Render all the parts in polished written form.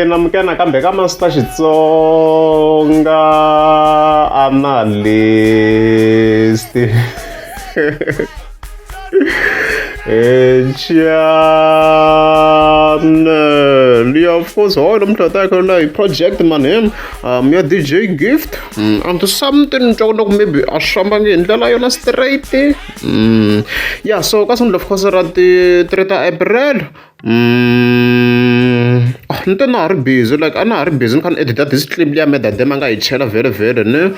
namukena kambe ka Master Xitsonga analyst. Channel, yeah, of course, all I'm talking like project man, yeah, DJ Gift, and something maybe a shambang in the lion straight. Yeah, so kasun of course at the 3 April. Nto na ri busy, like ana ri busy kan edit this clip ya me that dem nga I chela very ne.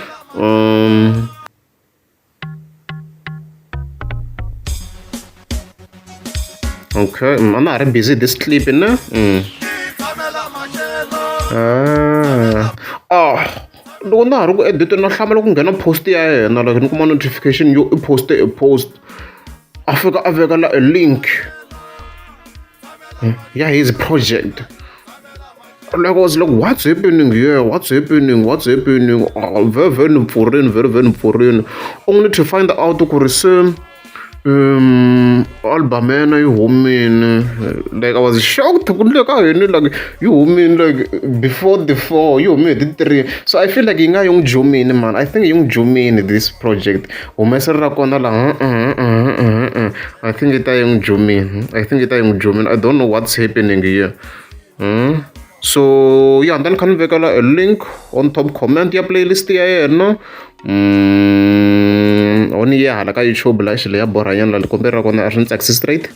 Okay, I'm not busy this clip, no? Don't know, edit no hammer gonna post ya, no like no notification you post a post. I forgot a link. Yeah, his project. Like I was like, what's happening here? What's happening? Very foreign. Only to find out to correct. Albamena you woman, like I was shocked like you woman like before the 4 you made the 3, so I feel like young Jumin man, I think young Jumin this project I think it's young Jumin, I don't know what's happening here. So yeah, and then can we get a link on top comment your playlist here, no? Only yeah, like I show actually ya borayan la compare con the access rate.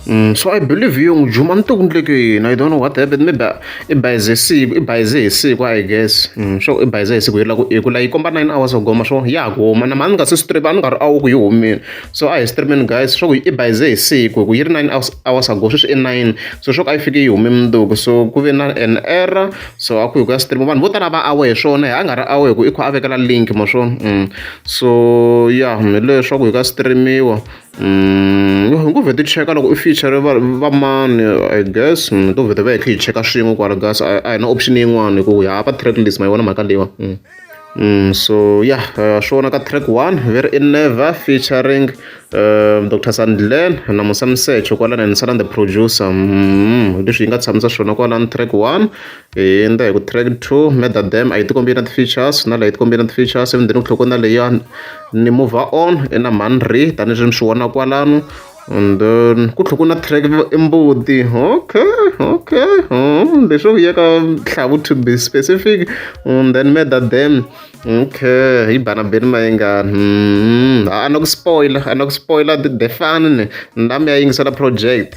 So I believe yung Jumanto I don't know what happened, maybe it buys a C, I guess. So it buys a C, like 9 hours ago, so yeah, go man, man got a strip and got out you mean. So I streaming guys, so it buys a C, go 9 hours ago, so in 9, so I figure you mem dog, so go an error, so I could go stream one, what about our show, I got our go equal a link, motion. So yeah, me show we got stream me. Go with the check out feature man, I guess. Go with the way check a stream of gas. I know option in one go yeah, but track list my one of my so yeah, show na track 1 very in never featuring Dr. Sandlen and I'm some say chocolate and Saran the producer. This you got some show na track 1 and I track 2 made that them I combined features na light combined features and then clock on the layer ni move on in a man re tanijim show na kwalano. And then kuna track imbudi. Okay. The show here can to be specific. And then made that them. Okay, ibana bin mainga. Anog spoiler the fan. Ndami aying sa project.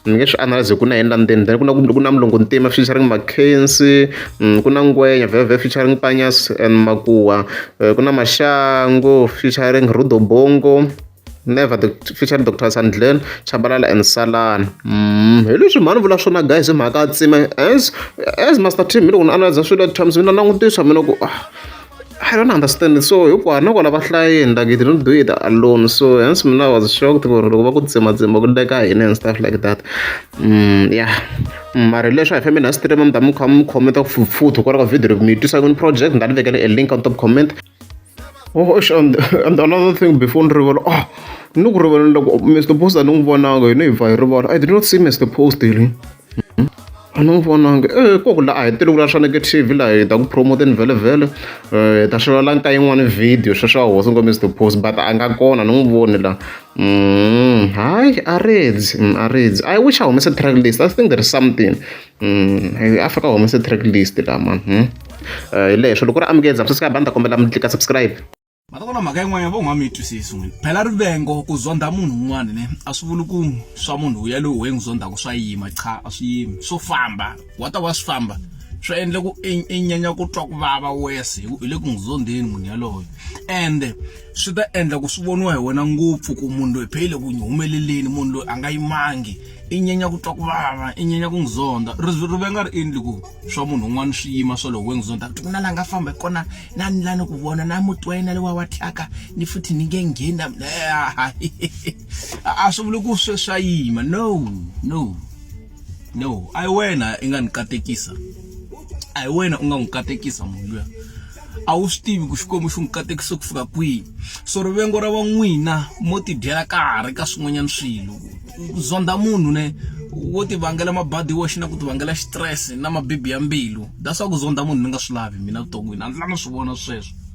Ngesh analyze kuna enda then kuna mlongo tema featuring Mackenzie, kuna ngwenya veve featuring Panyas and Makuwa. Kuna Mashango featuring Rudo Bongo. Never featuring Dr. Sandlen, Chabalala and Salan. Hello, man, will show guys in my as Master Team, you don't analyze the terms in a long dish. I don't understand it. So you are not going to fly and I didn't do it alone. So hence I was shocked to go to guy and stuff like that. Yeah. My relation I feminist stream them come comment of food to a video of me to second project and then get a link on top comment. Oh, and another thing before reveal. No reveal Mr. Post I don't want to if I reveal. I did not see Mr. Post daily. I don't want to go. I did not try to get TV like that promote and vele. That's a long time one video. So I wasn't going Mr. Post, but I got gone. I don't want to. Hi, I read. I wish I missed a track list. I think there's something. I forgot I missed a track list, man. So look what I'm getting. Subscribe and click subscribe. Matakona mhaka yin'wana vo n'wami twisisi n'wini phela rivengo ku zonda munhu un'wana ne a swi vuli ku swa munhu uya loyi we n'wi zondaku swa yima cha a swi yimi swo famba wata wa swi famba swi endle ku nyanya ku twa ku vava wese hi le ku n'wi zondeni munhu yaloyo and swi ta endla ku swi voniwa hi wena ngopfu ku munhu loyi phele ku humeleleni munhu loyi a nga yimangi inyanya ku twa ku vava inyanya ku ngizonda rivenga ri endli ku swa munhu un'wana swi yima swo lo we ngizonda ku na la nga famba kona nani lana ku vona na muti wena le wa wathaka ni futhi ni nge ngena a swi vuli ku swa yima no ai wena inga nikatekisa ai wena unga nikatekisa munhu loya a wu swi tivi ku xikwembu xi n'wi katekise ku fika kwihi so rivengo ra van'wina mo ti dyela ka ha ri ka swin'wanyana swilo zonda munhu ne wo ti vangela mabadi wash na ku ti vangela stress na mabibi ya mbilu that's why ku zonda munhu ni nga swi lavi mina vuton'wini a ndzi la no swi vona sweswo.